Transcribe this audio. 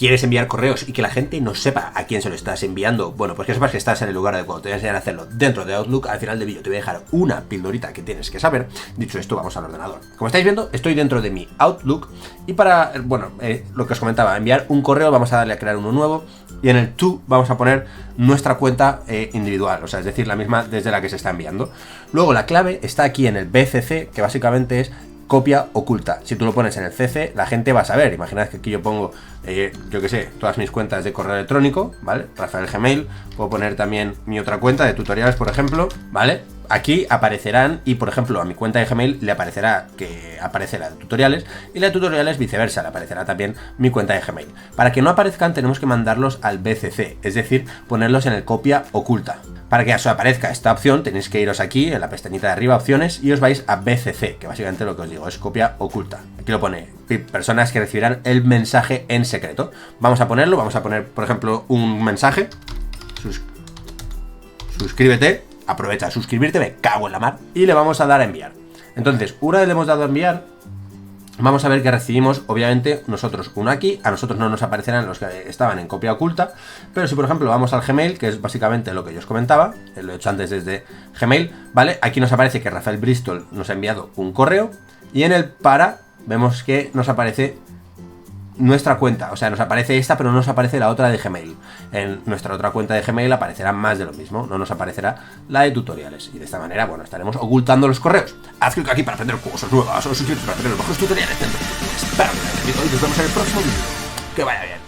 quieres enviar correos y que la gente no sepa a quién se lo estás enviando, bueno, pues que sepas que estás en el lugar adecuado. Te voy a enseñar a hacerlo dentro de Outlook. Al final del vídeo te voy a dejar una pildorita que tienes que saber. Dicho esto, vamos al ordenador. Como estáis viendo, estoy dentro de mi Outlook y para, bueno, lo que os comentaba, enviar un correo, vamos a darle a crear uno nuevo y en el to vamos a poner nuestra cuenta individual, o sea, es decir, la misma desde la que se está enviando. Luego la clave está aquí en el BCC, que básicamente es copia oculta. Si tú lo pones en el CC, la gente va a saber. Imaginad que aquí yo pongo, yo que sé, todas mis cuentas de correo electrónico, ¿vale? Rafael Gmail, puedo poner también mi otra cuenta de tutoriales, por ejemplo, ¿vale? Aquí aparecerán y, por ejemplo, a mi cuenta de Gmail le aparecerá que aparece la de tutoriales y la de tutoriales viceversa, le aparecerá también mi cuenta de Gmail. Para que no aparezcan tenemos que mandarlos al BCC, es decir, ponerlos en el copia oculta. Para que os aparezca esta opción tenéis que iros aquí en la pestañita de arriba, opciones, y os vais a BCC, que básicamente lo que os digo es copia oculta. Aquí lo pone, personas que recibirán el mensaje en secreto. Vamos a ponerlo, vamos a poner, por ejemplo, un mensaje. Suscríbete. Aprovecha a suscribirte, me cago en la mar. Y le vamos a dar a enviar. Entonces, una vez le hemos dado a enviar, vamos a ver que recibimos, obviamente, nosotros uno aquí. A nosotros no nos aparecerán los que estaban en copia oculta. Pero si, por ejemplo, vamos al Gmail, que es básicamente lo que yo os comentaba, lo he hecho antes desde Gmail, ¿vale? Aquí nos aparece que Rafael Bristol nos ha enviado un correo. Y en el para, vemos que nos aparece nuestra cuenta, o sea, nos aparece esta, pero no nos aparece la otra de Gmail. En nuestra otra cuenta de Gmail aparecerá más de lo mismo, no nos aparecerá la de tutoriales. Y de esta manera, bueno, estaremos ocultando los correos. Haz clic aquí para aprender cosas nuevas, o suscríbete para aprender los mejores tutoriales dentro de Espero que te haya gustado y nos vemos en el próximo vídeo. Que vaya bien.